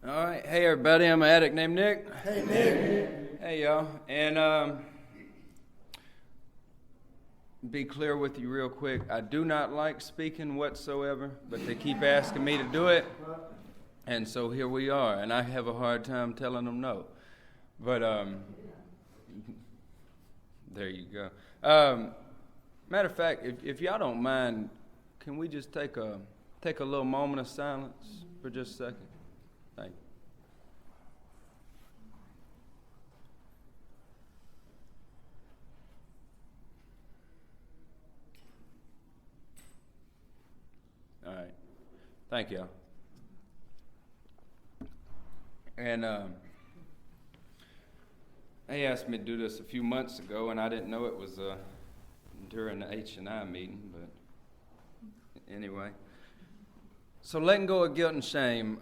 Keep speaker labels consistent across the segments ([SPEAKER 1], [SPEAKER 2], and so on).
[SPEAKER 1] All right. Hey, everybody. I'm an addict named Nick.
[SPEAKER 2] Hey, Nick.
[SPEAKER 1] Hey, y'all. And be clear with you real quick. I do not like speaking whatsoever, but they keep asking me to do it. And so here we are. And I have a hard time telling them no. But there you go. Matter of fact, if y'all don't mind, can we just take a little moment of silence for just a second? Thank you. All right. Thank y'all. And they asked me to do this a few months ago, and I didn't know it was during the H&I meeting, but anyway. So letting go of guilt and shame.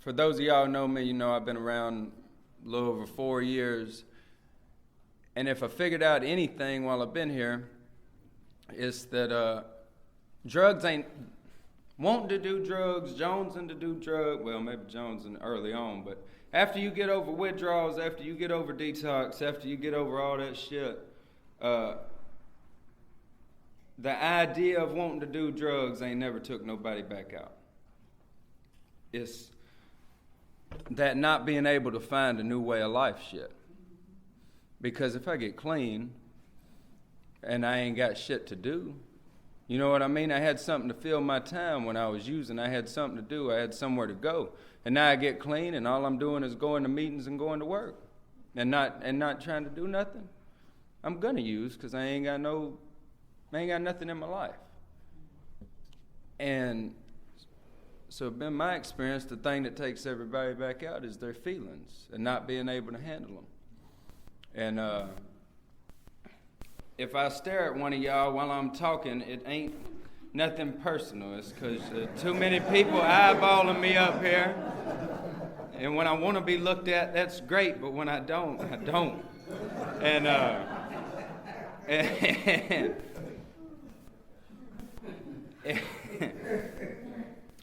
[SPEAKER 1] For those of y'all who know me, you know I've been around a little over 4 years. And if I figured out anything while I've been here, it's that drugs ain't wanting to do drugs, jonesing to do drugs. Well, maybe jonesing early on, but after you get over withdrawals, after you get over detox, after you get over all that shit, the idea of wanting to do drugs ain't never took nobody back out. It's that not being able to find a new way of life shit. Because if I get clean and I ain't got shit to do, you know what I mean? I had something to fill my time when I was using. I had something to do. I had somewhere to go. And now I get clean and all I'm doing is going to meetings and going to work and not trying to do nothing. I'm gonna use because I ain't got nothing in my life. And so been my experience, the thing that takes everybody back out is their feelings and not being able to handle them. And if I stare at one of y'all while I'm talking, it ain't nothing personal. It's because too many people eyeballing me up here. And when I want to be looked at, that's great. But when I don't, I don't. And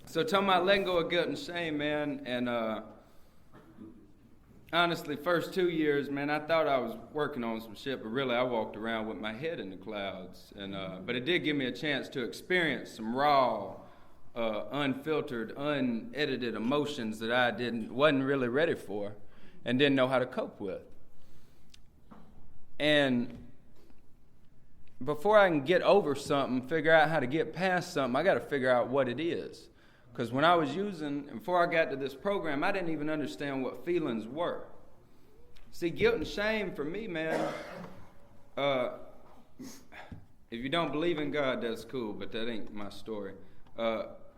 [SPEAKER 1] so talking about letting go of guilt and shame, man, and honestly, first 2 years, man, I thought I was working on some shit, but really I walked around with my head in the clouds. And but it did give me a chance to experience some raw, unfiltered, unedited emotions that I wasn't really ready for and didn't know how to cope with. And before I can get over something, figure out how to get past something, I got to figure out what it is. Because when I was using, before I got to this program, I didn't even understand what feelings were. See, guilt and shame for me, man, if you don't believe in God, that's cool, but that ain't my story.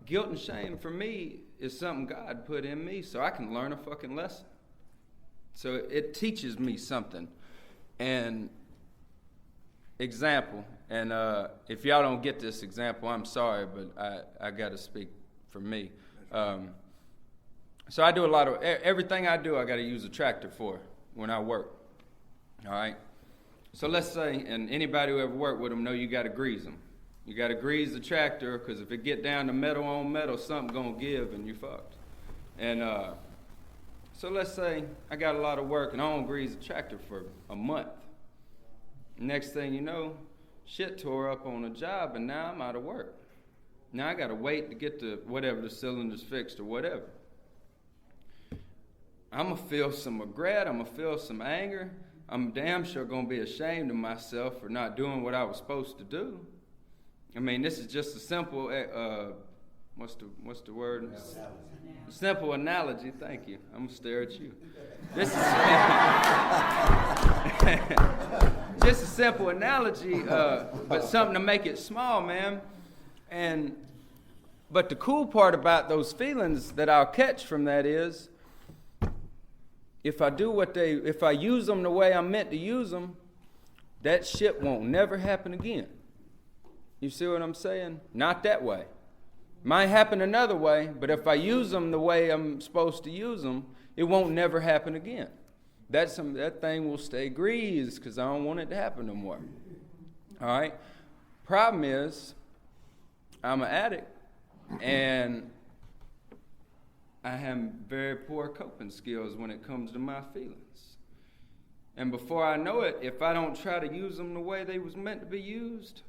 [SPEAKER 1] Guilt and shame for me is something God put in me so I can learn a fucking lesson. So it teaches me something. And example, and if y'all don't get this example, I'm sorry, but I got to speak for me. So I do a lot of, everything I do, I got to use a tractor for when I work. All right? So let's say, and anybody who ever worked with them know you got to grease them. You got to grease the tractor because if it get down to metal on metal, something going to give and you fucked. And so let's say I got a lot of work and I don't grease the tractor for a month. Next thing you know, shit tore up on a job and now I'm out of work. Now I got to wait to get the whatever the cylinders fixed or whatever. I'm going to feel some regret. I'm going to feel some anger. I'm damn sure going to be ashamed of myself for not doing what I was supposed to do. I mean, this is just a simple, what's the word? Simple analogy. Thank you. I'm going to stare at you. This is just a simple analogy, but something to make it small, man. But the cool part about those feelings that I'll catch from that is, if I use them the way I'm meant to use them, that shit won't never happen again. You see what I'm saying? Not that way. Might happen another way, but if I use them the way I'm supposed to use them, it won't never happen again. That thing will stay greased because I don't want it to happen no more. All right? Problem is, I'm an addict, And I have very poor coping skills when it comes to my feelings. And before I know it, if I don't try to use them the way they was meant to be used,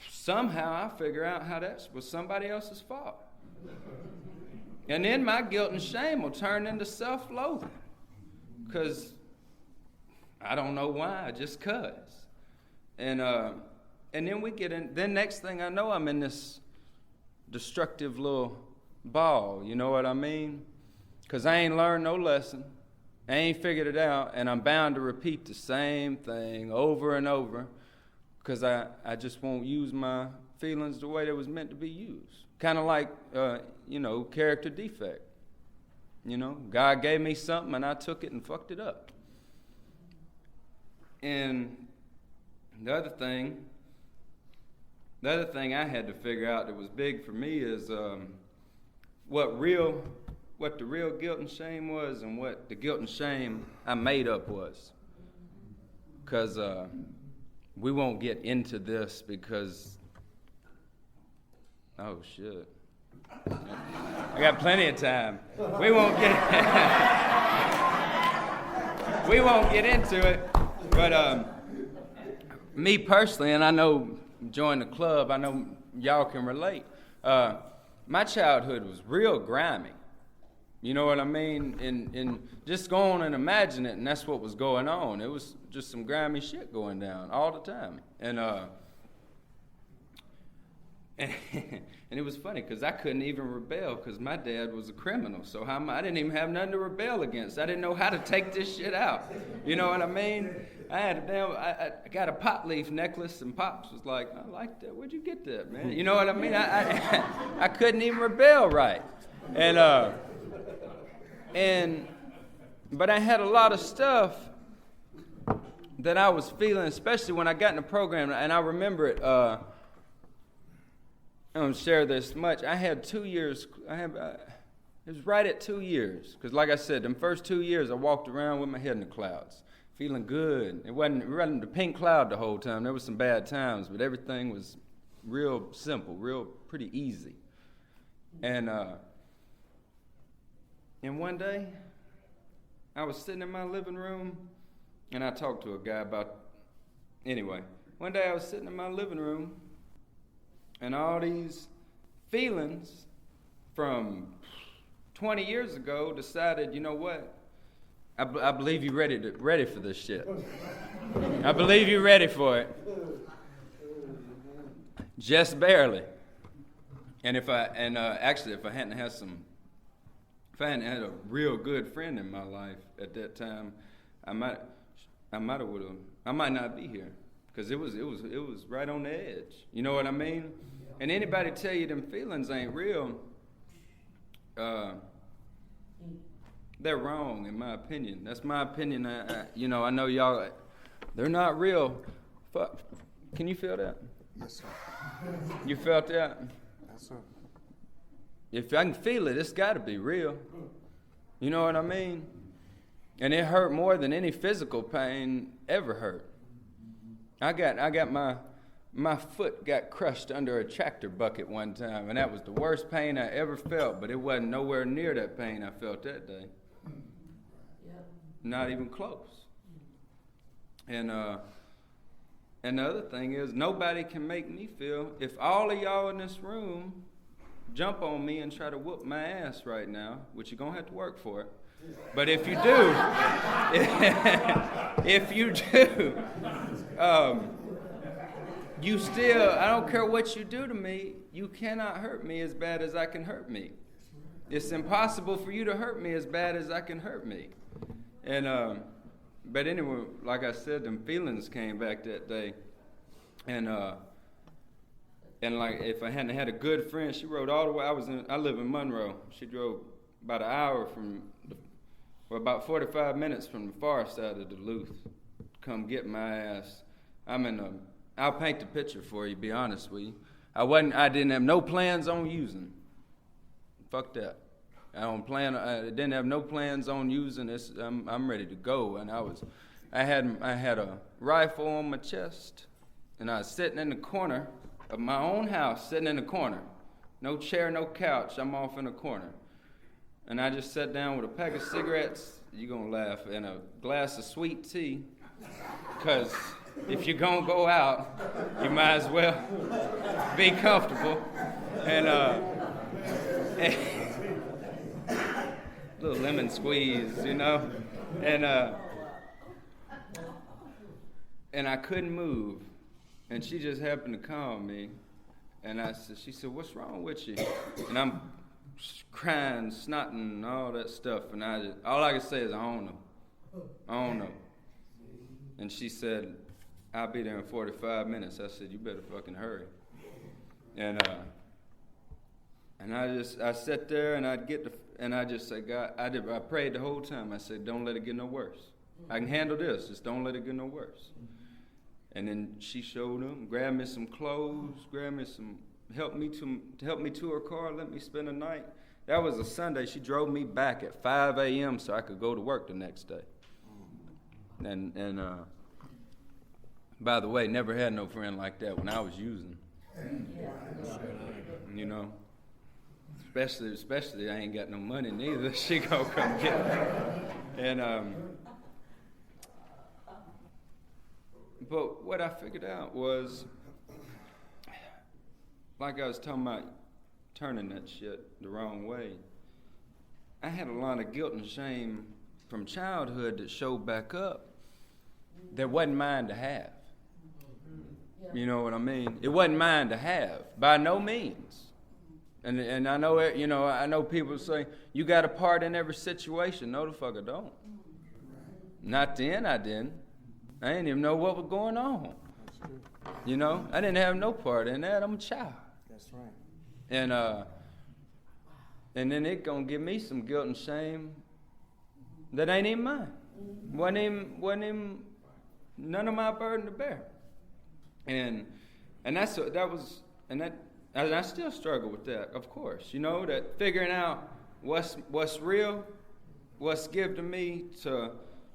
[SPEAKER 1] somehow I figure out how that was somebody else's fault. And then my guilt and shame will turn into self-loathing. Because I don't know why, just cuz. And then we get in, then next thing I know, I'm in this destructive little ball, you know what I mean? Because I ain't learned no lesson. I ain't figured it out, and I'm bound to repeat the same thing over and over because I just won't use my feelings the way they was meant to be used. Kind of like, character defect. God gave me something, and I took it and fucked it up. And the other thing I had to figure out that was big for me is what the real guilt and shame was and what the guilt and shame I made up was. Because we won't get into this because, oh shit. I got plenty of time. We won't get into it. But me personally, and I know join the club, I know y'all can relate. My childhood was real grimy. You know what I mean? And just go on and imagine it, and that's what was going on. It was just some grimy shit going down all the time. And it was funny because I couldn't even rebel because my dad was a criminal. So I didn't even have nothing to rebel against. I didn't know how to take this shit out. You know what I mean? I got a pot leaf necklace, and Pops was like, I like that. Where'd you get that, man? You know what I mean? I couldn't even rebel right. But I had a lot of stuff that I was feeling, especially when I got in the program, and I remember it. I don't share this much. I had 2 years. It was right at 2 years, because like I said, them first 2 years, I walked around with my head in the clouds, feeling good. It wasn't the pink cloud the whole time. There was some bad times, but everything was real simple, pretty easy. And one day, I was sitting in my living room, and I talked to a guy one day I was sitting in my living room, and all these feelings from 20 years ago decided, you know what? I believe you're ready for this shit. I believe you're ready for it. Just barely. And if I hadn't had a real good friend in my life at that time, I might not be here, because it was right on the edge. You know what I mean? And anybody tell you them feelings ain't real, they're wrong, in my opinion. That's my opinion. I know y'all, they're not real. Fuck. Can you feel that?
[SPEAKER 2] Yes, sir.
[SPEAKER 1] You felt that?
[SPEAKER 2] Yes, sir.
[SPEAKER 1] If I can feel it, it's got to be real. You know what I mean? And it hurt more than any physical pain ever hurt. I got my foot got crushed under a tractor bucket one time, and that was the worst pain I ever felt, but it wasn't nowhere near that pain I felt that day. Not even close. And the other thing is, nobody can make me feel, if all of y'all in this room jump on me and try to whoop my ass right now, which you're going to have to work for it. But if you do, you still, I don't care what you do to me, you cannot hurt me as bad as I can hurt me. It's impossible for you to hurt me as bad as I can hurt me. And, but anyway, like I said, them feelings came back that day. And like, if I hadn't had a good friend, she rode all the way. I live in Monroe. She drove about an hour about 45 minutes from the far side of Duluth, come get my ass. I'll paint the picture for you, be honest with you. I didn't have no plans on using. Fuck that. I didn't have no plans on using this. I'm ready to go. And I had a rifle on my chest, and I was sitting in the corner of my own house, sitting in the corner. No chair, no couch. I'm off in a corner. And I just sat down with a pack of cigarettes, you're going to laugh, and a glass of sweet tea. Because if you're going to go out, you might as well be comfortable. And little lemon squeeze, you know? And I couldn't move. And she just happened to call me. And she said, what's wrong with you? And I'm crying, snotting, all that stuff. And all I could say is, I don't know. And she said, I'll be there in 45 minutes. I said, you better fucking hurry. And I sat there and I just said, God, I prayed the whole time. I said, don't let it get no worse. I can handle this, just don't let it get no worse. And then she showed up, grabbed me some clothes, helped me to her car, let me spend the night. That was a Sunday. She drove me back at 5 a.m. so I could go to work the next day. And by the way, never had no friend like that when I was using. You know, especially I ain't got no money neither. She gonna come get me. And but what I figured out was, like I was talking about turning that shit the wrong way, I had a lot of guilt and shame from childhood that showed back up that wasn't mine to have. You know what I mean? It wasn't mine to have, by no means. And I know, you know, I know people say, you got a part in every situation. No, the fuck I don't. Not then, I didn't. I didn't even know what was going on. You know, I didn't have no part in that. I'm a child.
[SPEAKER 2] That's right.
[SPEAKER 1] And then it gonna give me some guilt and shame that ain't even mine. Wasn't even none of my burden to bear. And I still struggle with that, of course. You know, that figuring out what's real, what's given to me to,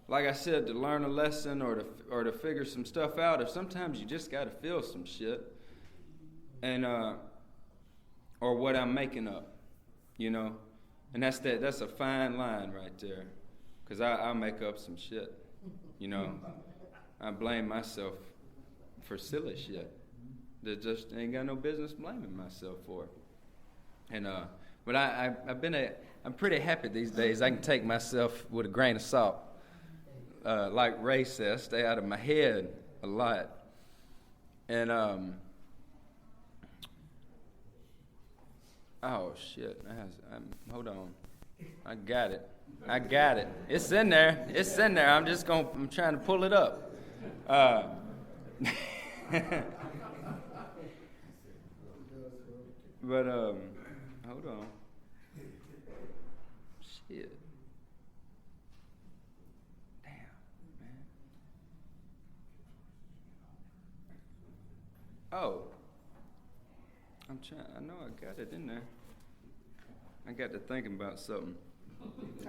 [SPEAKER 1] like I said, to learn a lesson or to figure some stuff out. Or sometimes you just got to feel some shit, and or what I'm making up, you know, and that's a fine line right there, because I make up some shit, you know. I blame myself for silly shit that just ain't got no business blaming myself for. And but I'm pretty happy these days. I can take myself with a grain of salt. Like Ray says, stay out of my head a lot. And oh shit, hold on, I got it. It's in there. I'm trying to pull it up. But hold on. Shit. Damn, man. Oh. I know I got it in there. I got to thinking about something.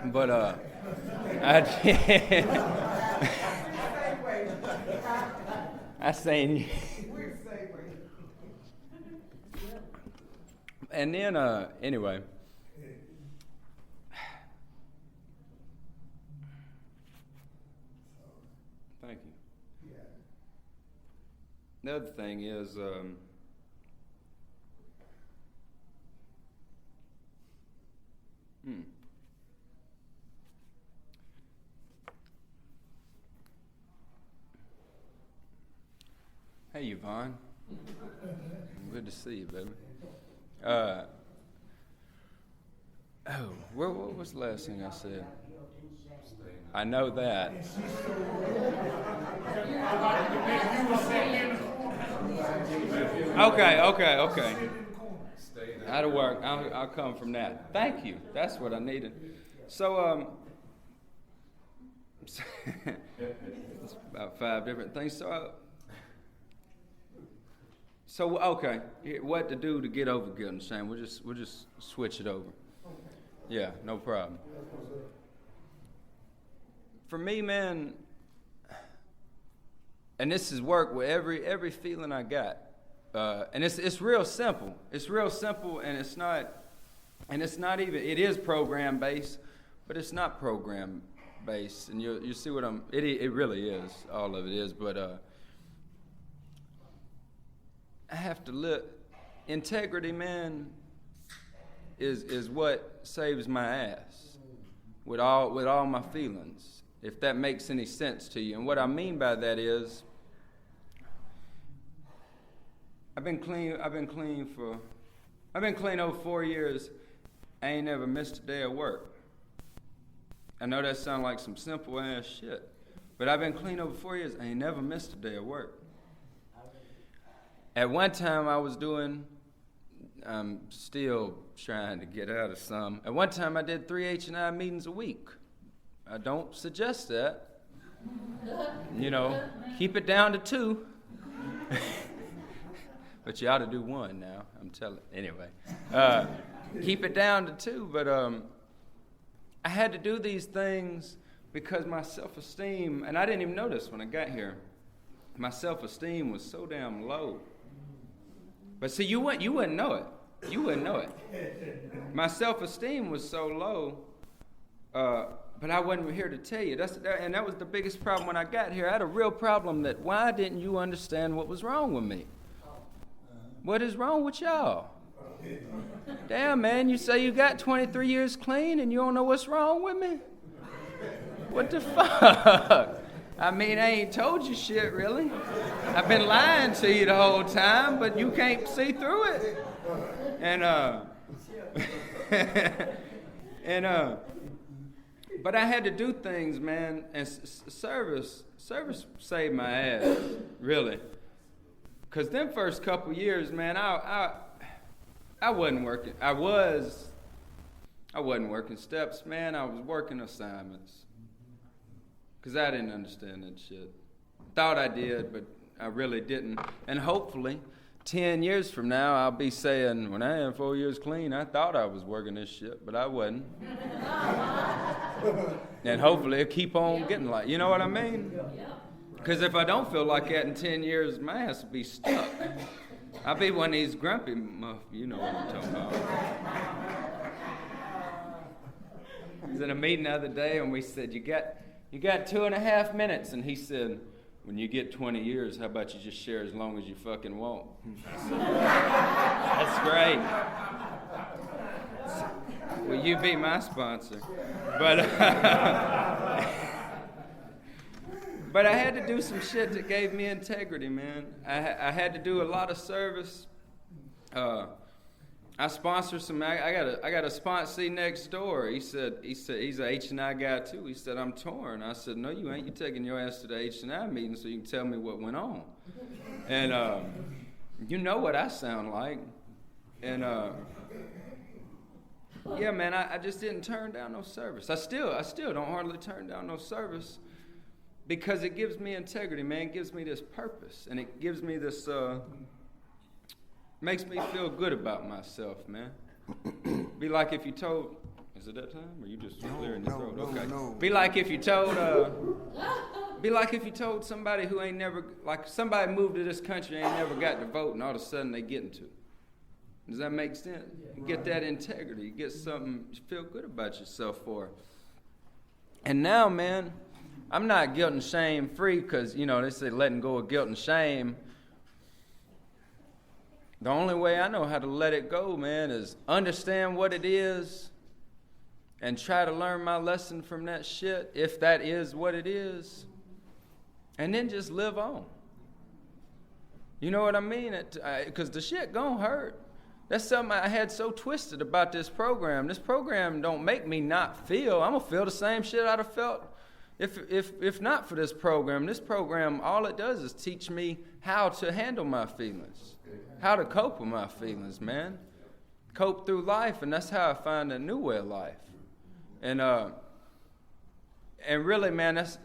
[SPEAKER 1] But I seen. And then anyway. Thank you. The other thing is Hey, Yvonne. Good to see you, baby. What was the last thing I said? I know that. Okay. That'll work. I'll come from that. Thank you. That's what I needed. So, it's about 5 different things. So okay, what to do to get over guilt and shame? We'll just switch it over. Yeah, no problem. For me, man, and this is work with every feeling I got. and it's real simple. It's real simple, and it's not even. It is program based, but it's not program based. And you see what it really is. All of it is. But I have to live. Integrity, man, is what saves my ass with all my feelings. If that makes any sense to you. And what I mean by that is, I've been clean over 4 years. I ain't never missed a day of work. I know that sounds like some simple ass shit, but I've been clean over 4 years. I ain't never missed a day of work. At one time I'm still trying to get out of some. At one time I did 3 H&I meetings a week. I don't suggest that. Keep it down to 2. But you ought to do 1 now, I'm telling. Anyway, keep it down to 2. But I had to do these things because my self-esteem, and I didn't even know this when I got here, my self-esteem was so damn low. But see, you wouldn't know it. You wouldn't know it. My self-esteem was so low, but I wasn't here to tell you. And that was the biggest problem when I got here. I had a real problem that why didn't you understand what was wrong with me? What is wrong with y'all? Damn, man, you say you got 23 years clean and you don't know what's wrong with me? What the fuck? I mean, I ain't told you shit, really. I've been lying to you the whole time, but you can't see through it. But I had to do things, man, and service saved my ass, really. Because them first couple years, man, I wasn't working. I wasn't working steps, man. I was working assignments. Because I didn't understand that shit. Thought I did, but I really didn't. And hopefully, 10 years from now, I'll be saying, when I had 4 years clean, I thought I was working this shit, but I wasn't. And hopefully it'll keep on getting like, you know what I mean? Because if I don't feel like that in 10 years, my ass will be stuck. I'll be one of these grumpy you know what I'm talking about. I was in a meeting the other day and we said, you got 2.5 minutes. And he said, when you get 20 years, how about you just share as long as you fucking want? Said, that's great. Will you be my sponsor? But I had to do some shit that gave me integrity, man. I had to do a lot of service. I sponsored some. I got a sponsee next door. He said he's a H&I guy too. He said, I'm torn. I said, no, you ain't. You taking your ass to the H&I meeting so you can tell me what went on. And you know what I sound like. And yeah, man, I just didn't turn down no service. I still don't hardly turn down no service. Because it gives me integrity, man. It gives me this purpose. And it gives me this, makes me feel good about myself, man. Be like if you told, is it that time? Or you just clearing your throat? Okay. No. Be like if you told somebody who ain't never, like somebody moved to this country and ain't never got to vote and all of a sudden they getting to. Does that make sense? You get that integrity. You get something you feel good about yourself for. And now, man, I'm not guilt and shame free because, they say letting go of guilt and shame. The only way I know how to let it go, man, is understand what it is and try to learn my lesson from that shit, if that is what it is, and then just live on. You know what I mean? Because the shit gonna hurt. That's something I had so twisted about this program. This program don't make me not feel. I'm gonna feel the same shit I'd have felt if not for this program. This program, all it does is teach me how to handle my feelings, how to cope with my feelings, man. Cope through life, and that's how I find a new way of life. And really, man, that's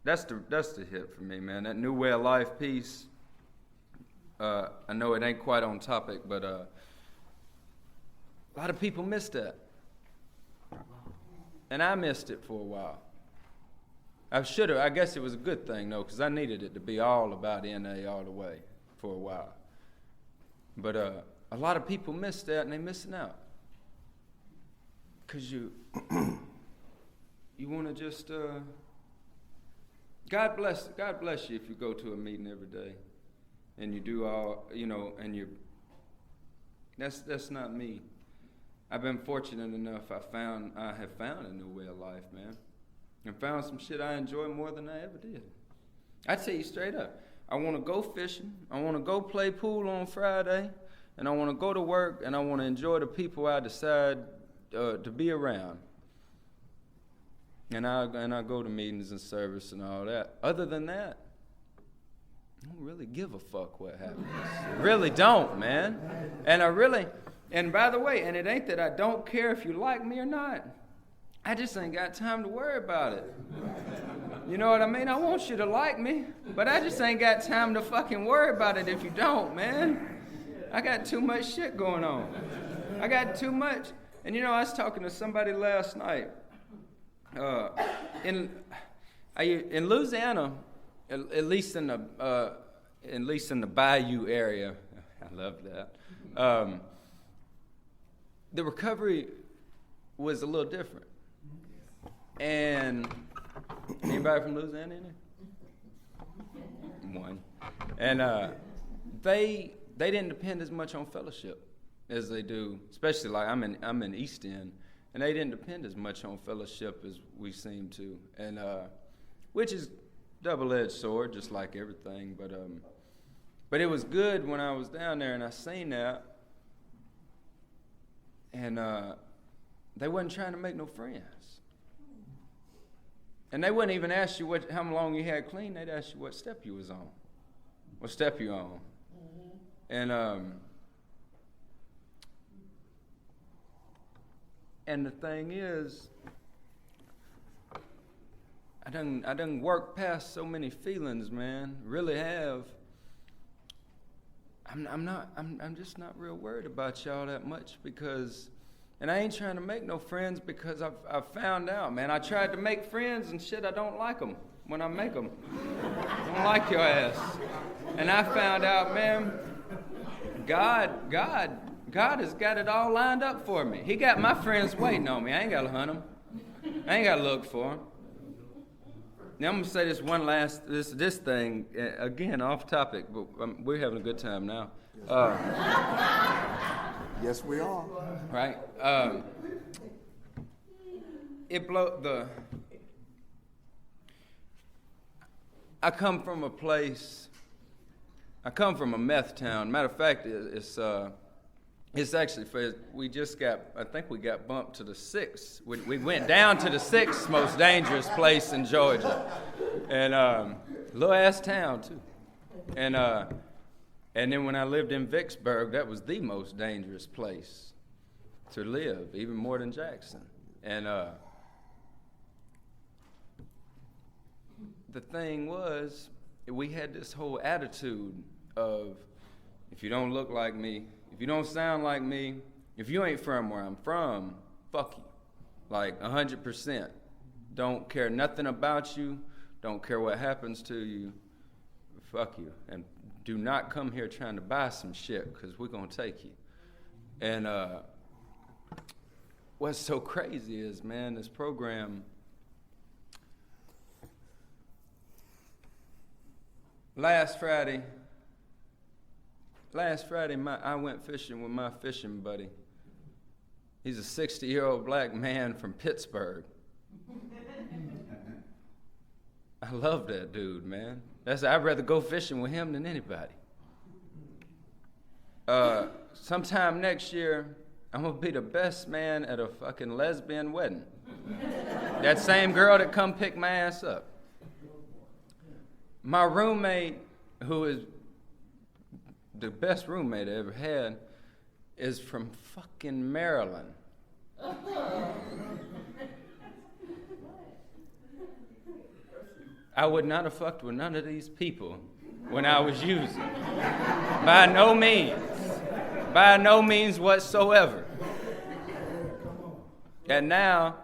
[SPEAKER 1] the hit for me, man. That new way of life piece. I know it ain't quite on topic, but a lot of people miss that. And I missed it for a while. I guess it was a good thing, though, because I needed it to be all about NA all the way. for a while. But a lot of people miss that, and they're missing out. Because you want to just, God bless you if you go to a meeting every day and you do all, and that's not me. I've been fortunate enough, I have found a new way of life, man. And found some shit I enjoy more than I ever did. I tell you straight up, I want to go fishing, I want to go play pool on Friday, and I want to go to work, and I want to enjoy the people I decide to be around. And I go to meetings and service and all that. Other than that, I don't really give a fuck what happens. I really don't, man. And by the way, and it ain't that I don't care if you like me or not. I just ain't got time to worry about it. You know what I mean? I want you to like me, but I just ain't got time to fucking worry about it if you don't, man. I got too much shit going on. I got too much. And I was talking to somebody last night. In Louisiana, at least in the Bayou area, I love that. The recovery was a little different. And anybody from Louisiana in there? One. And they didn't depend as much on fellowship as they do, especially like I'm in East End, and they didn't depend as much on fellowship as we seem to, and which is double-edged sword, just like everything. But it was good when I was down there and I seen that, and they wasn't trying to make no friends. And they wouldn't even ask you how long you had clean. They'd ask you what step you was on, what step you on. And the thing is, I done worked past so many feelings, man. Really have. I'm just not real worried about y'all that much because. And I ain't trying to make no friends because I've found out, man. I tried to make friends and shit, I don't like them when I make them. I don't like your ass. And I found out, man, God has got it all lined up for me. He got my friends waiting on me. I ain't got to hunt them. I ain't got to look for them. Now I'm going to say this one last, this thing, again, off topic, but we're having a good time now.
[SPEAKER 2] Yes, we are.
[SPEAKER 1] Right? I come from a place, I come from a meth town. Matter of fact, it's actually, I think we got bumped to the 6th. We went down to the 6th most dangerous place in Georgia. And little ass town too. And then when I lived in Vicksburg, that was the most dangerous place to live, even more than Jackson. And the thing was, we had this whole attitude of, if you don't look like me, if you don't sound like me, if you ain't from where I'm from, fuck you. Like 100%. Don't care nothing about you. Don't care what happens to you. Fuck you. And do not come here trying to buy some shit because we're going to take you. And what's so crazy is, man, this program, last Friday, I went fishing with my fishing buddy. He's a 60-year-old black man from Pittsburgh. I love that dude, man. I'd rather go fishing with him than anybody. Sometime next year, I'm going to be the best man at a fucking lesbian wedding. That same girl that come pick my ass up. My roommate, who is the best roommate I ever had, is from fucking Maryland. I would not have fucked with none of these people when I was using. By no means whatsoever. And now,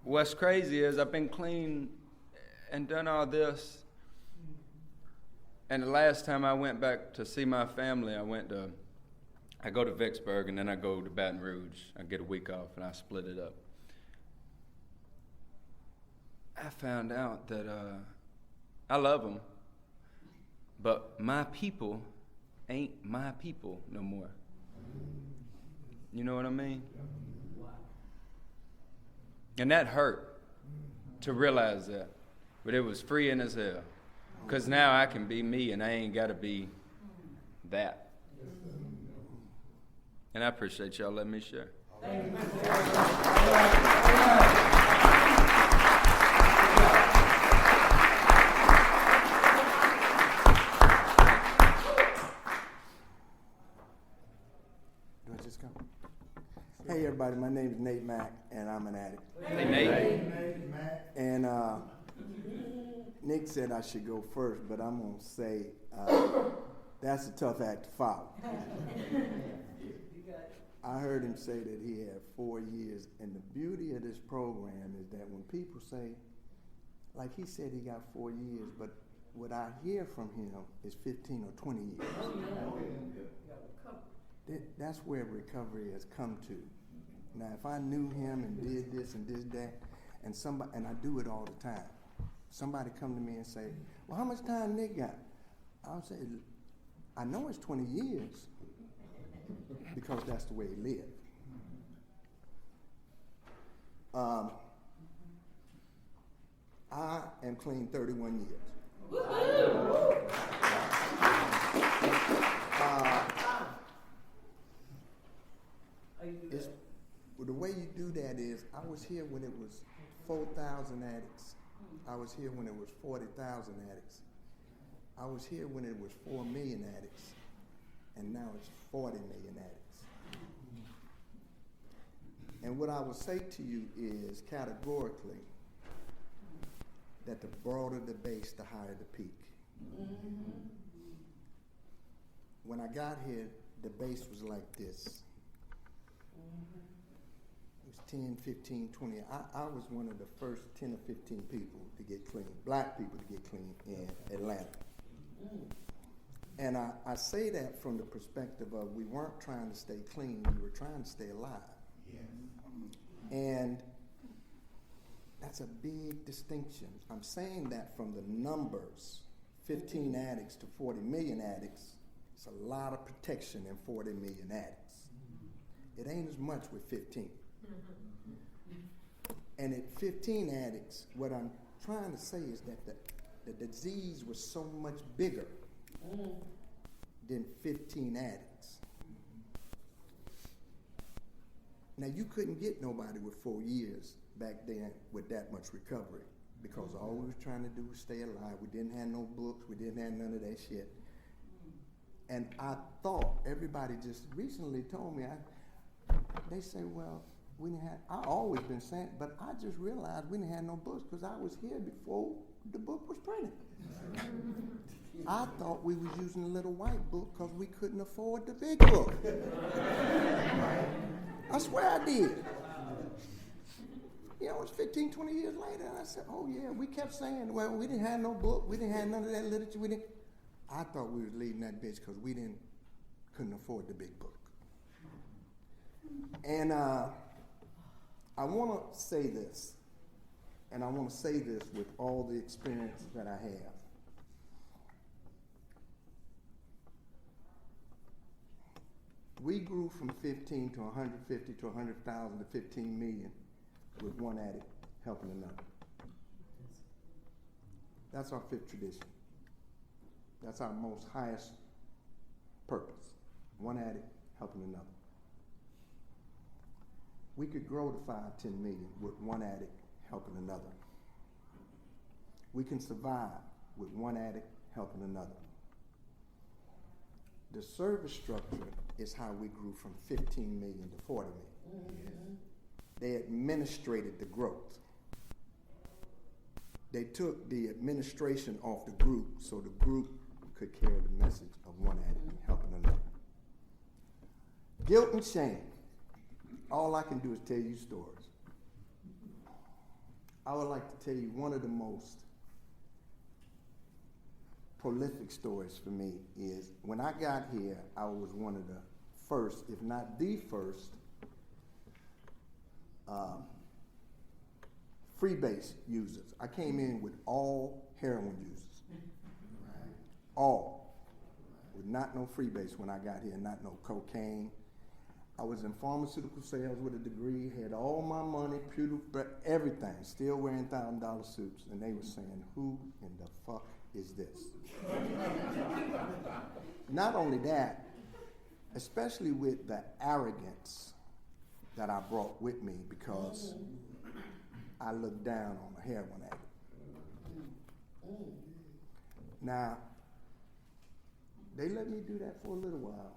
[SPEAKER 1] what's crazy is I've been clean and done all this, And the last time I went back to see my family, I go to Vicksburg and then I go to Baton Rouge. I get a week off and I split it up. I found out that I love them, but my people ain't my people no more. You know what I mean? And that hurt to realize that. But it was freeing as hell. Because now I can be me and I ain't got to be that. And I appreciate y'all letting me share.
[SPEAKER 2] Thank you.
[SPEAKER 3] Do I just come? Hey everybody, my name is Nate Mack and I'm an addict.
[SPEAKER 1] Hey Nate.
[SPEAKER 3] And Nick said I should go first, but I'm going to say that's a tough act to follow. I heard him say that he had 4 years, and the beauty of this program is that when people say, like he said he got 4 years, but what I hear from him is 15 or 20 years. That's where recovery has come to. Now, if I knew him and did this and did that, and I do it all the time, somebody come to me and say, well, how much time Nick got? I'll say, I know it's 20 years because that's the way he lived. I am clean 31 years. The way you do that is, I was here when it was 4,000 addicts. I was here when it was 40,000 addicts. I was here when it was 4 million addicts. And now it's 40 million addicts. And what I would say to you is categorically that the broader the base, the higher the peak. Mm-hmm. When I got here, the base was like this. Mm-hmm. It was 10, 15, 20. I was one of the first 10 or 15 people to get clean, black people to get clean in Atlanta. Mm. And I say that from the perspective of we weren't trying to stay clean, we were trying to stay alive. Yes. And that's a big distinction. I'm saying that from the numbers, 15 addicts to 40 million addicts, it's a lot of protection in 40 million addicts. It ain't as much with 15. And at 15 addicts, what I'm trying to say is that the disease was so much bigger than 15 addicts. Now, you couldn't get nobody with 4 years back then with that much recovery because all we was trying to do was stay alive. We didn't have no books. We didn't have none of that shit. And I thought, everybody just recently told me, they say, well, we didn't have, I always been saying, but I just realized we didn't have no books because I was here before the book was printed. I thought we was using a little white book because we couldn't afford the big book. I swear I did. You know, it's 15, 20 years later, and I said, oh yeah, we kept saying, well, we didn't have no book, we didn't have none of that literature, I thought we was leading that bitch because we couldn't afford the big book. And I want to say this, and I want to say this with all the experience that I have. We grew from 15 to 150 to 100,000 to 15 million with one addict helping another. That's our fifth tradition. That's our most highest purpose. One addict helping another. We could grow to 5, 10 million with one addict helping another. We can survive with one addict helping another. The service structure is how we grew from 15 million to 40 million. Mm-hmm. They administrated the growth. They took the administration off the group so the group could carry the message of one addict helping another. Guilt and shame. All I can do is tell you stories. I would like to tell you one of the most prolific stories for me is when I got here, I was one of the first, if not the first, freebase users. I came in with all heroin users. All. With not no freebase when I got here, not no cocaine. I was in pharmaceutical sales with a degree, had all my money, everything, still wearing $1,000 suits, and they were saying, who in the fuck is this? Not only that, especially with the arrogance that I brought with me because I looked down on a heroin addict. Now, they let me do that for a little while.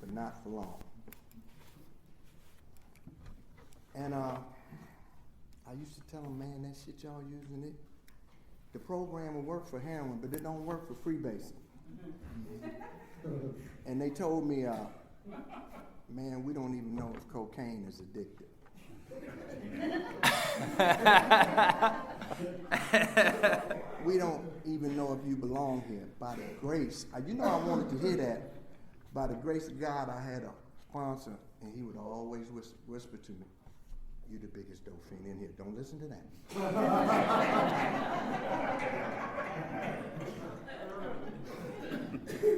[SPEAKER 3] But not for long. And I used to tell them, man, that shit y'all using it, the program will work for heroin, but it don't work for freebasing. And they told me, man, we don't even know if cocaine is addictive. We don't even know if you belong here. By the grace, I wanted to hear that. By the grace of God, I had a sponsor, and he would always whisper to me, "You the biggest dope fiend in here. Don't listen to that."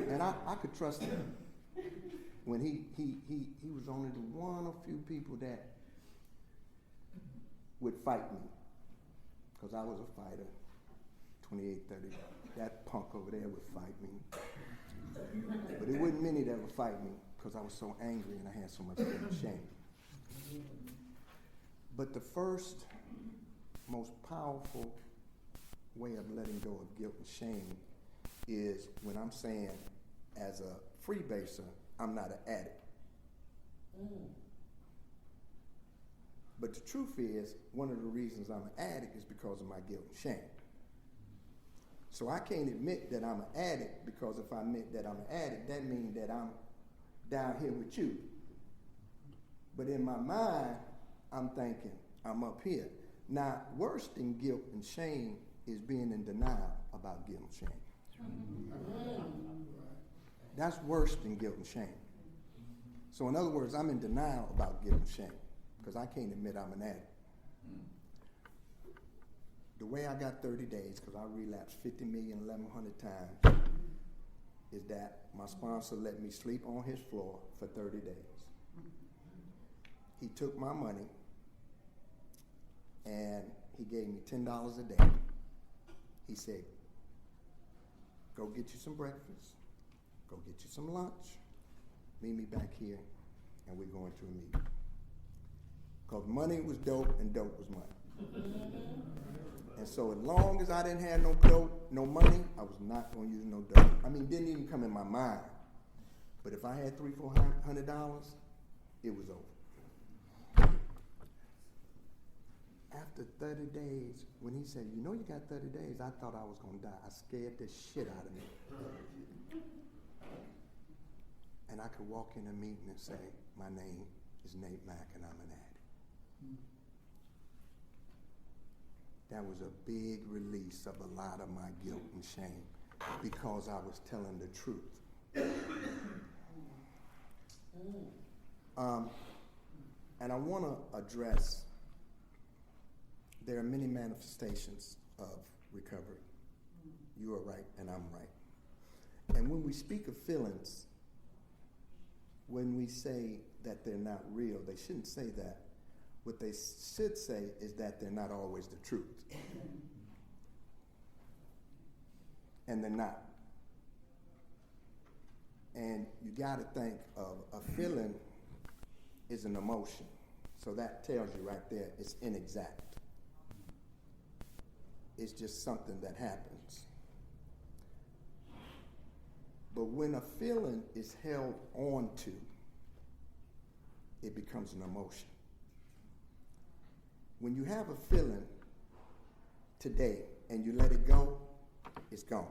[SPEAKER 3] And I could trust him. When he was only the one or few people that would fight me, because I was a fighter, 28, 30. That punk over there would fight me. But it wasn't many that would fight me because I was so angry and I had so much guilt and shame. But the first, most powerful way of letting go of guilt and shame is when I'm saying, as a freebaser, I'm not an addict. But the truth is, one of the reasons I'm an addict is because of my guilt and shame. So I can't admit that I'm an addict, because if I admit that I'm an addict, that means that I'm down here with you. But in my mind, I'm thinking I'm up here. Now, worse than guilt and shame is being in denial about guilt and shame. That's worse than guilt and shame. So in other words, I'm in denial about guilt and shame because I can't admit I'm an addict. The way I got 30 days, because I relapsed 50,100,000 times, is that my sponsor let me sleep on his floor for 30 days. He took my money and he gave me $10 a day. He said, go get you some breakfast, go get you some lunch, meet me back here, and we're going to a meeting. Because money was dope and dope was money. And so as long as I didn't have no dope, no money, I was not going to use no dope. I mean, it didn't even come in my mind. But if I had $300-400, it was over. After 30 days, when he said, you know you got 30 days, I thought I was going to die. I scared the shit out of me. And I could walk in a meeting and say, my name is Nate Mack and I'm an addict. That was a big release of a lot of my guilt and shame because I was telling the truth. And I want to address, there are many manifestations of recovery. You are right and I'm right. And when we speak of feelings, when we say that they're not real, they shouldn't say that. What they should say is that they're not always the truth. And they're not. And you got to think of a feeling is an emotion. So that tells you right there it's inexact. It's just something that happens. But when a feeling is held on to, it becomes an emotion. When you have a feeling today and you let it go, it's gone.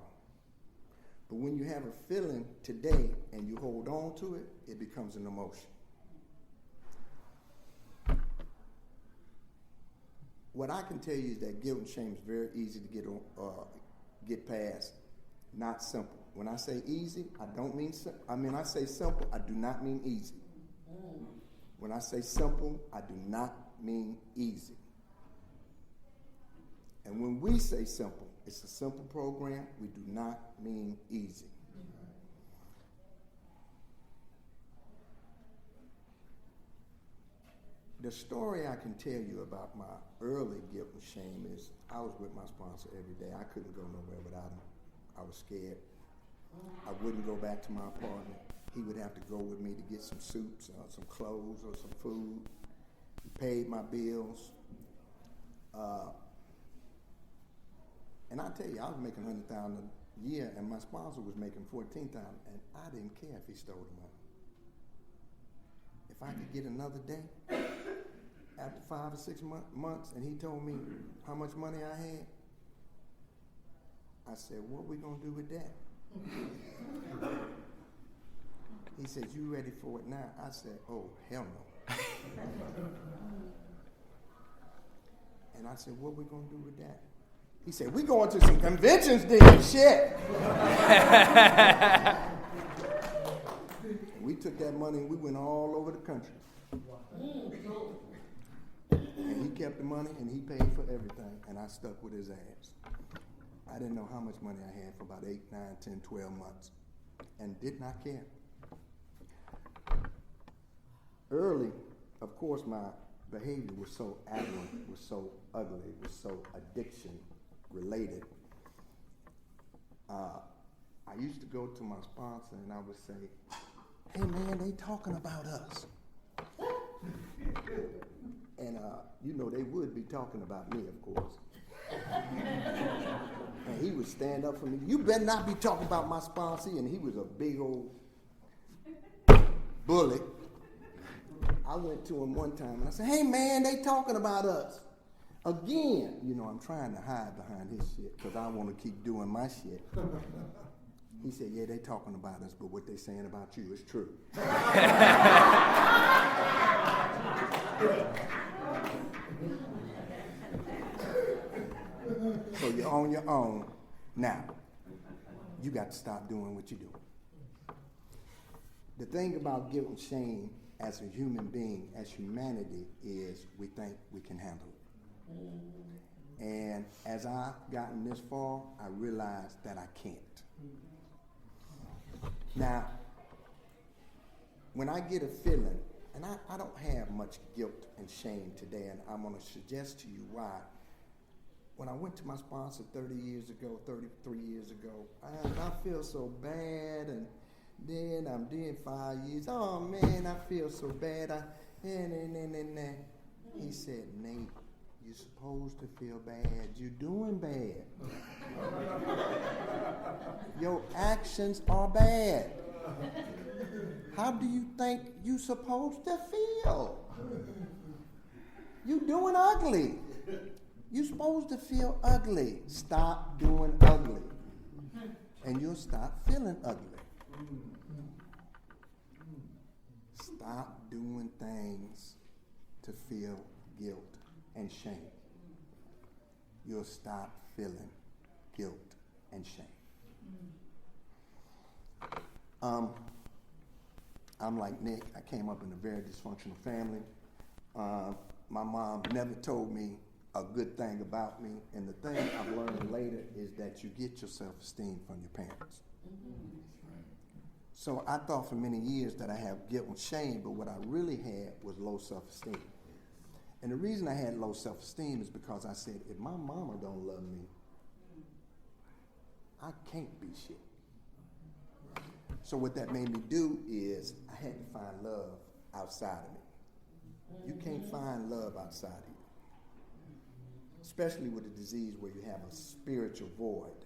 [SPEAKER 3] But when you have a feeling today and you hold on to it, it becomes an emotion. what I can tell you is that guilt and shame is very easy to get past. Not simple. When I say easy, I don't mean I say simple, I do not mean easy. When I say simple, I do not mean easy. And when we say simple, it's a simple program. We do not mean easy. The story I can tell you about my early guilt and shame is I was with my sponsor every day. I couldn't go nowhere without him. I was scared. I wouldn't go back to my apartment. He would have to go with me to get some soups, some clothes, or some food. He paid my bills. And I tell you, I was making $100,000 a year, and my sponsor was making $14,000, and I didn't care if he stole the money. If I could get another day, after 5 or 6 months, and he told me how much money I had, I said, what we gonna do with that? He said, you ready for it now? I said, oh, hell no. And I said, what we gonna do with that? He said, we going to some conventions then, shit. We took that money and we went all over the country. And he kept the money and he paid for everything, and I stuck with his ass. I didn't know how much money I had for about 8, 9, 10, 12 months, and did not care. Early, of course, my behavior was so aberrant, was so ugly, was so addiction related. I used to go to my sponsor and I would say, hey man, they talking about us. And they would be talking about me, of course. And he would stand up for me. You better not be talking about my sponsor. And he was a big old bully. I went to him one time and I said, hey man, they talking about us. Again, I'm trying to hide behind his shit because I want to keep doing my shit. He said, yeah, they talking about us, but what they saying about you is true. So you're on your own now. You got to stop doing what you do. The thing about guilt and shame as a human being, as humanity, is we think we can handle it. And as I've gotten this far, I realized that I can't. Now, when I get a feeling, and I don't have much guilt and shame today, and I'm going to suggest to you why. When I went to my sponsor 33 years ago, I feel so bad, and then I'm doing 5 years. Oh man, I feel so bad. He said, Nate, you're supposed to feel bad. You're doing bad. Your actions are bad. How do you think you're supposed to feel? You're doing ugly. You're supposed to feel ugly. Stop doing ugly. And you'll stop feeling ugly. Stop doing things to feel guilt and shame. You'll stop feeling guilt and shame. I'm like Nick. I came up in a very dysfunctional family. My mom never told me a good thing about me, and the thing I've learned later is that you get your self-esteem from your parents. So I thought for many years that I have guilt and shame, but what I really had was low self-esteem. And the reason I had low self-esteem is because I said, if my mama don't love me, I can't be shit. So what that made me do is I had to find love outside of me. You can't find love outside of you, especially with a disease where you have a spiritual void.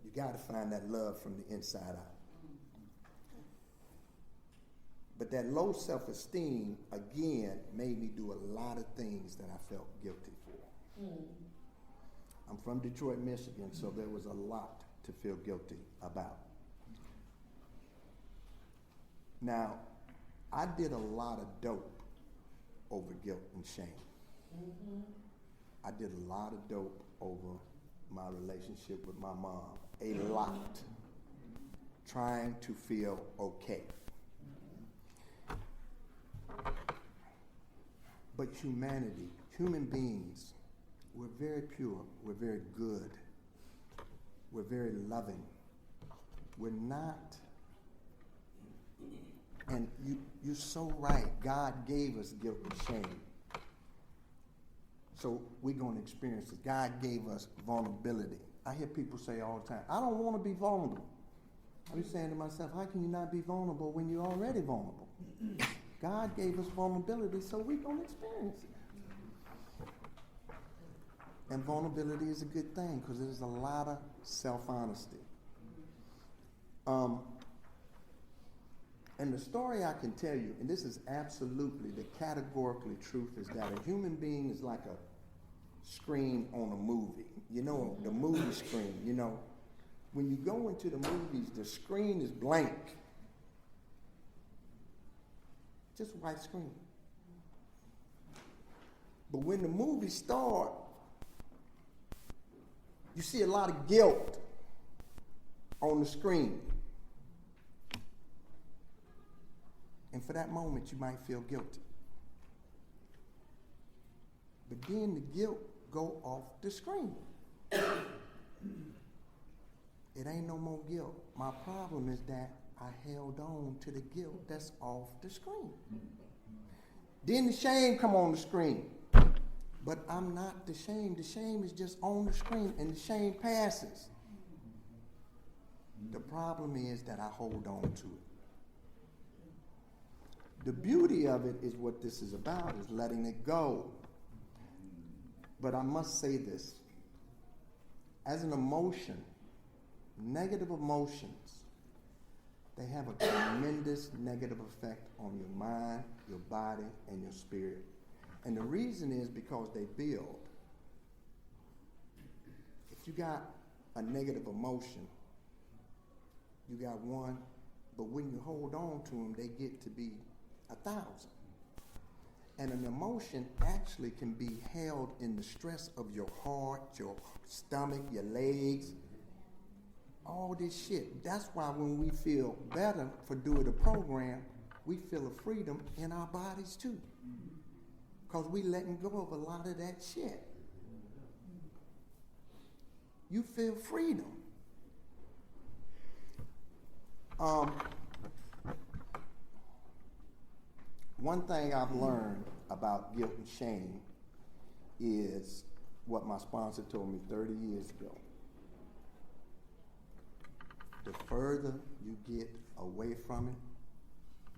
[SPEAKER 3] You got to find that love from the inside out. But that low self-esteem, again, made me do a lot of things that I felt guilty for. I'm from Detroit, Michigan, so there was a lot to feel guilty about. Now, I did a lot of dope over guilt and shame. I did a lot of dope over my relationship with my mom. A lot. Trying to feel okay. But humanity, human beings, we're very pure, we're very good, we're very loving. We're not, and you're so right, God gave us guilt and shame. So we're going to experience it. God gave us vulnerability. I hear people say all the time, I don't want to be vulnerable. I'm saying to myself, how can you not be vulnerable when you're already vulnerable? God gave us vulnerability, so we're going to experience it. And vulnerability is a good thing because there's a lot of self-honesty. And the story I can tell you, and this is absolutely the categorically truth, is that a human being is like a screen on a movie. You know, the movie screen, you know. When you go into the movies, the screen is blank. Just a white screen. But when the movie starts, you see a lot of guilt on the screen. And for that moment, you might feel guilty. But then the guilt go off the screen. It ain't no more guilt. My problem is that I held on to the guilt that's off the screen. Then the shame come on the screen. But I'm not the shame. The shame is just on the screen, and the shame passes. The problem is that I hold on to it. The beauty of it is what this is about, is letting it go. But I must say this. As an emotion, negative emotions, they have a tremendous negative effect on your mind, your body, and your spirit. And the reason is because they build. If you got a negative emotion, you got one, but when you hold on to them, they get to be 1,000. And an emotion actually can be held in the stress of your heart, your stomach, your legs, all this shit. That's why when we feel better for doing the program, we feel a freedom in our bodies too. Because we letting go of a lot of that shit. You feel freedom. One thing I've learned about guilt and shame is what my sponsor told me 30 years ago. The further you get away from it,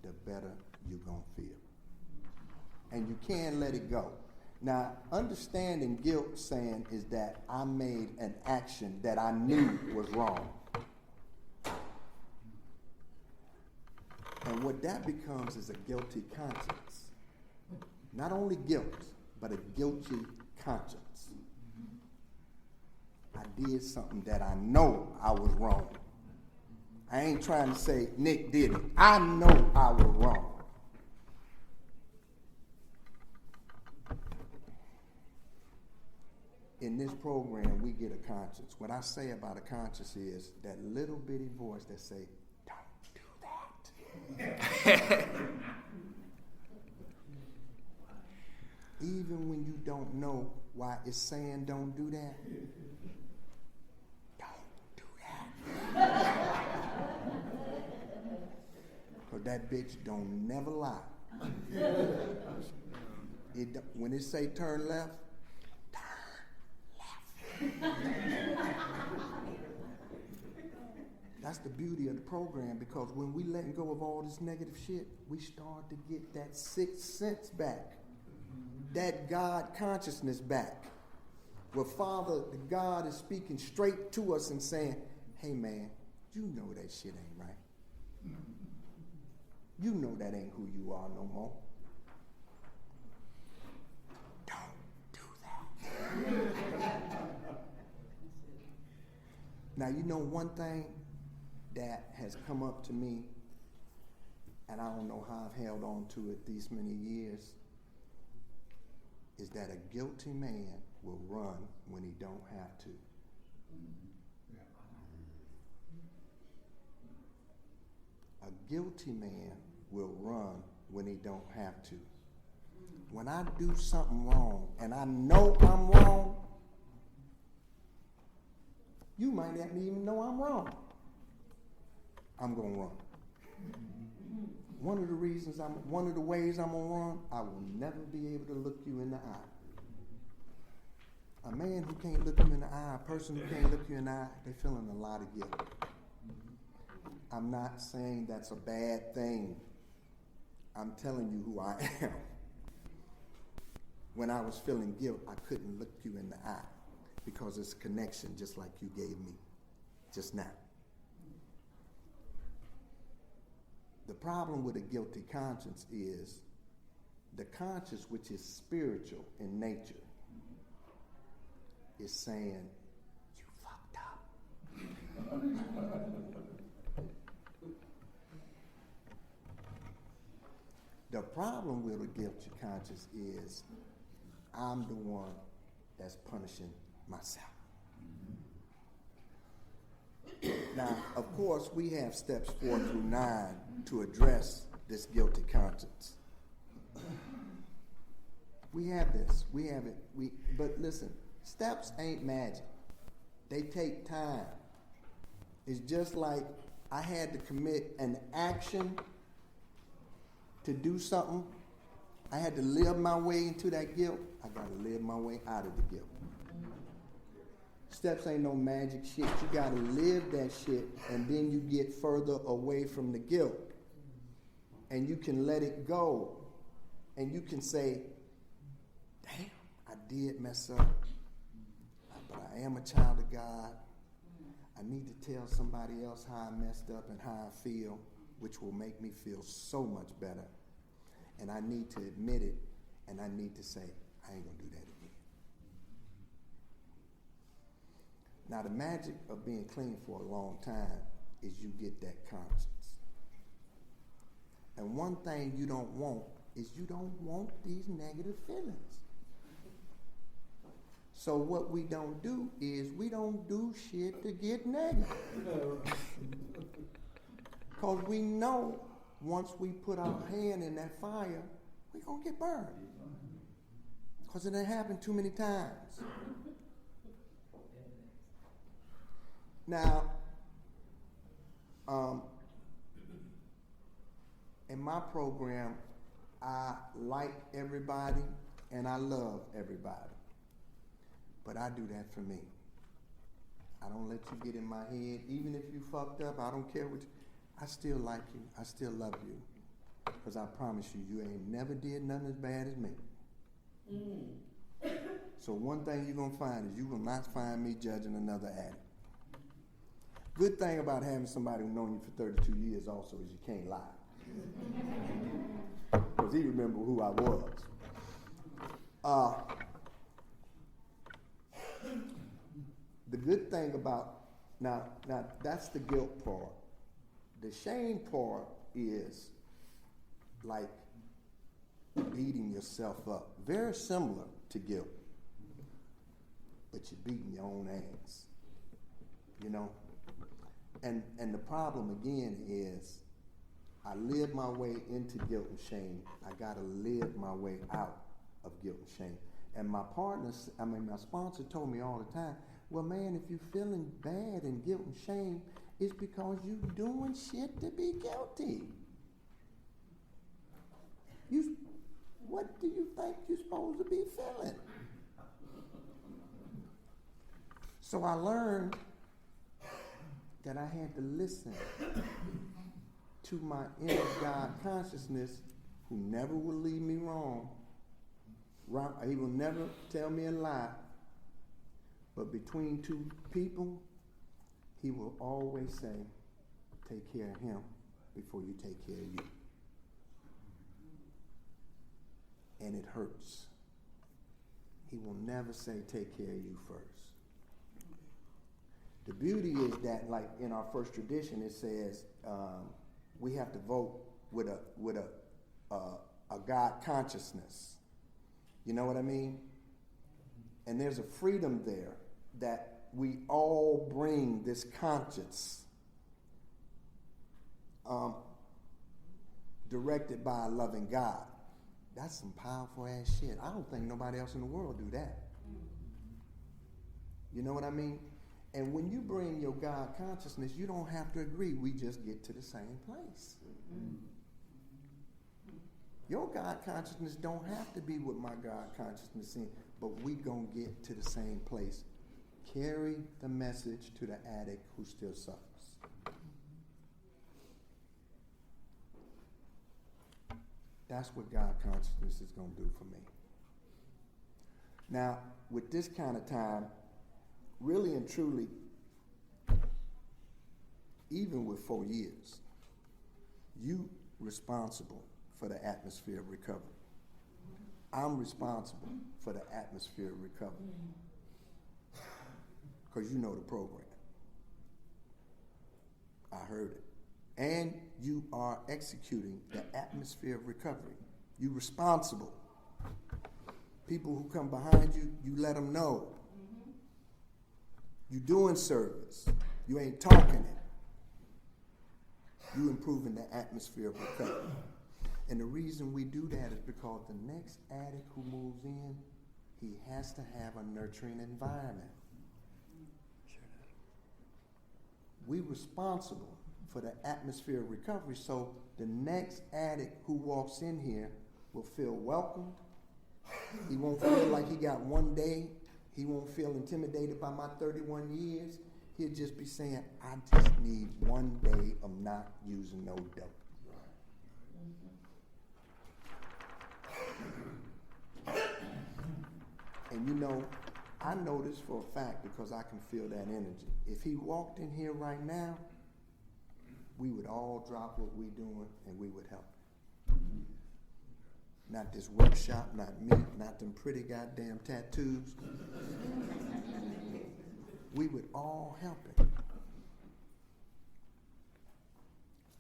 [SPEAKER 3] the better you're going to feel. And you can't let it go. Now, understanding guilt saying is that I made an action that I knew was wrong. And what that becomes is a guilty conscience. Not only guilt, but a guilty conscience. I did something that I know I was wrong. I ain't trying to say Nick did it. I know I was wrong. In this program, we get a conscience. What I say about a conscience is that little bitty voice that say, don't do that. Even when you don't know why it's saying don't do that, don't do that. Because that bitch don't never lie. When it say turn left, that's the beauty of the program, because when we letting go of all this negative shit, we start to get that sixth sense back, that God consciousness back, where Father, the God, is speaking straight to us and saying, hey man, you know that shit ain't right. You know that ain't who you are no more. Don't do that. Now, you know one thing that has come up to me, and I don't know how I've held on to it these many years, is that a guilty man will run when he don't have to. A guilty man will run when he don't have to. When I do something wrong and I know I'm wrong, you might not even know I'm wrong. I'm gonna run. One of the ways I'm gonna run, I will never be able to look you in the eye. A man who can't look you in the eye, a person who can't look you in the eye, they're feeling a lot of guilt. I'm not saying that's a bad thing. I'm telling you who I am. When I was feeling guilt, I couldn't look you in the eye because it's a connection just like you gave me just now. The problem with a guilty conscience is the conscience, which is spiritual in nature, is saying, you fucked up. The problem with a guilty conscience is I'm the one that's punishing myself. Now, of course, we have steps 4 through 9 to address this guilty conscience. We have this. We have it. But listen, steps ain't magic. They take time. It's just like I had to commit an action to do something. I had to live my way into that guilt. I got to live my way out of the guilt. Steps ain't no magic shit. You got to live that shit, and then you get further away from the guilt. And you can let it go. And you can say, damn, I did mess up. But I am a child of God. I need to tell somebody else how I messed up and how I feel, which will make me feel so much better. And I need to admit it, and I need to say, I ain't going to do that again. Now, the magic of being clean for a long time is you get that conscience. And one thing you don't want is you don't want these negative feelings. So what we don't do is we don't do shit to get negative. Because we know once we put our hand in that fire, we're going to get burned. Because it done happened too many times. Now, in my program, I like everybody and I love everybody. But I do that for me. I don't let you get in my head. Even if you fucked up, I don't care what you, I still like you. I still love you. Because I promise you, you ain't never did nothing as bad as me. So one thing you're going to find is you will not find me judging another addict. Good thing about having somebody who's known you for 32 years also is you can't lie. Because he remembered who I was. The good thing about, now that's the guilt part. The shame part is like beating yourself up. Very similar to guilt. But you're beating your own ass. You know? And the problem again is I live my way into guilt and shame. I gotta live my way out of guilt and shame. And my my sponsor told me all the time, well man, if you're feeling bad and guilt and shame, it's because you're doing shit to be guilty. What do you think you're supposed to be feeling? So I learned that I had to listen to my inner God consciousness, who never will lead me wrong. He will never tell me a lie. But between two people, he will always say, take care of him before you take care of you. And it hurts. He will never say, take care of you first. The beauty is that, like in our first tradition, it says we have to vote with a God consciousness. You know what I mean? And there's a freedom there that we all bring this conscience directed by a loving God. That's some powerful ass shit. I don't think nobody else in the world do that. You know what I mean? And when you bring your God consciousness, you don't have to agree. We just get to the same place. Your God consciousness don't have to be what my God consciousness is, but we gonna get to the same place. Carry the message to the addict who still suffers. That's what God consciousness is going to do for me. Now, with this kind of time, really and truly, even with 4 years, you responsible for the atmosphere of recovery. I'm responsible for the atmosphere of recovery. Because you know the program. I heard it. And you are executing the atmosphere of recovery. You're responsible. People who come behind you, you let them know. You're doing service. You ain't talking it. You're improving the atmosphere of recovery. And the reason we do that is because the next addict who moves in, he has to have a nurturing environment. We're responsible for the atmosphere of recovery, so the next addict who walks in here will feel welcomed. He won't feel like he got one day. He won't feel intimidated by my 31 years. He'll just be saying, I just need one day of not using no dope. And you know, I know this for a fact because I can feel that energy. If he walked in here right now, we would all drop what we're doing and we would help. Not this workshop, not me, not them pretty goddamn tattoos. We would all help him.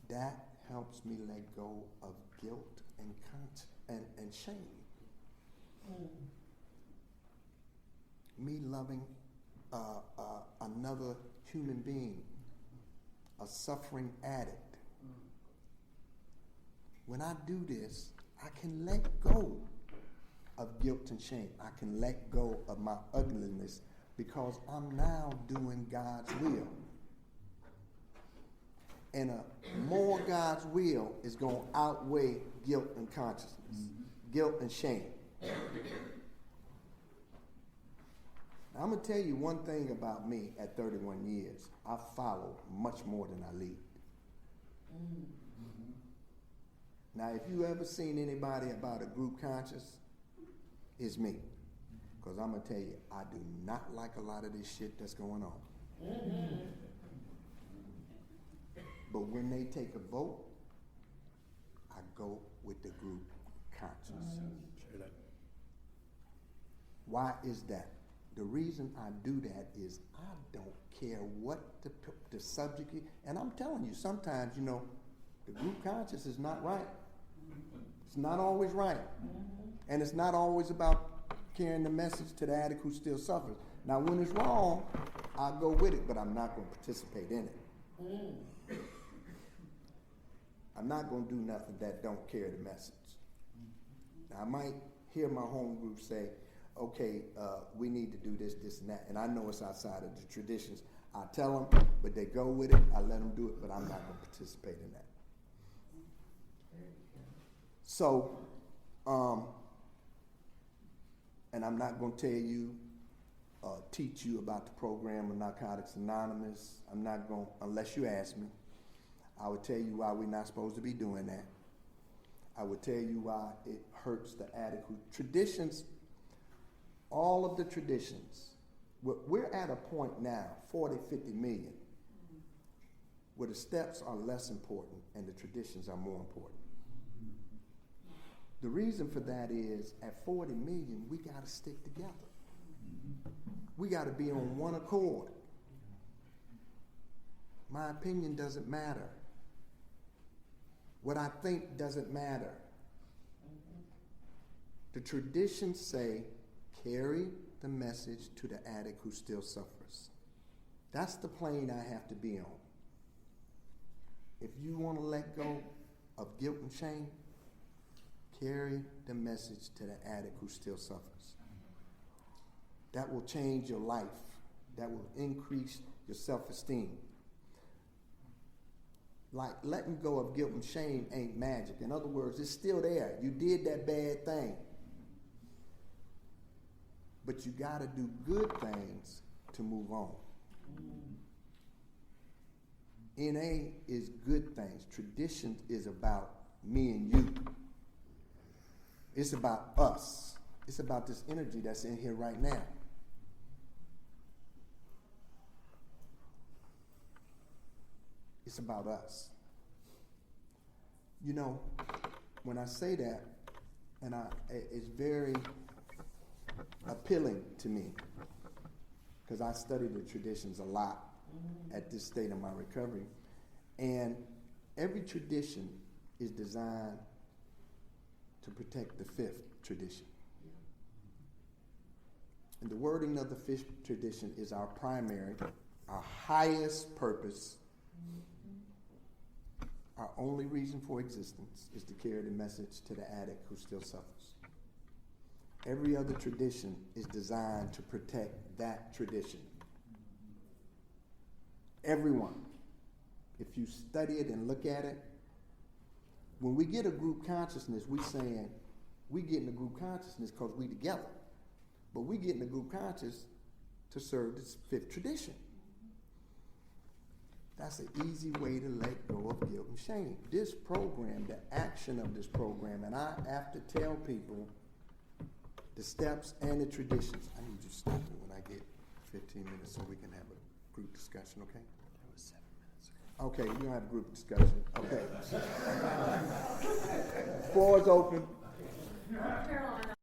[SPEAKER 3] That helps me let go of guilt and shame. Me loving another human being, a suffering addict. When I do this, I can let go of guilt and shame. I can let go of my ugliness because I'm now doing God's will. And more God's will is going to outweigh guilt and consciousness, guilt and shame. Now, I'm going to tell you one thing about me at 31 years. I follow much more than I lead. Now, if you ever seen anybody about a group conscious, it's me. Because I'm going to tell you, I do not like a lot of this shit that's going on. But when they take a vote, I go with the group conscious. Why is that? The reason I do that is I don't care what the subject is. And I'm telling you, sometimes, you know, the group conscious is not right. It's not always right. And it's not always about carrying the message to the addict who still suffers. Now, when it's wrong, I'll go with it, but I'm not going to participate in it. I'm not going to do nothing that don't carry the message. Now, I might hear my home group say, okay, we need to do this, this, and that. And I know it's outside of the traditions. I tell them, but they go with it. I let them do it, but I'm not going to participate in that. So, and I'm not going to tell you, teach you about the program of Narcotics Anonymous. I'm not going, unless you ask me. I would tell you why we're not supposed to be doing that. I would tell you why it hurts the addict who traditions. All of the traditions, we're at a point now, 40, 50 million, where the steps are less important and the traditions are more important. The reason for that is at 40 million, we got to stick together. We got to be on one accord. My opinion doesn't matter. What I think doesn't matter. The traditions say, carry the message to the addict who still suffers. That's the plane I have to be on. If you want to let go of guilt and shame, carry the message to the addict who still suffers. That will change your life. That will increase your self-esteem. Like letting go of guilt and shame ain't magic. In other words, it's still there. You did that bad thing. But you got to do good things to move on. NA is good things. Tradition is about me and you. It's about us. It's about this energy that's in here right now. It's about us. You know, when I say that, and it's very appealing to me, because I study the traditions a lot at this state of my recovery, and every tradition is designed to protect the fifth tradition. And the wording of the fifth tradition is our primary, our highest purpose. Our only reason for existence is to carry the message to the addict who still suffers. Every other tradition is designed to protect that tradition. Everyone. If you study it and look at it, when we get a group consciousness, we saying we get in a group consciousness because we together. But we get in a group conscious to serve this fifth tradition. That's an easy way to let go of guilt and shame. This program, the action of this program, and I have to tell people the steps and the traditions. I need you to stop me when I get 15 minutes so we can have a group discussion, okay? That was 7 minutes ago. Okay, we're going to have a group discussion. Okay. Floor is open.
[SPEAKER 2] Caroline.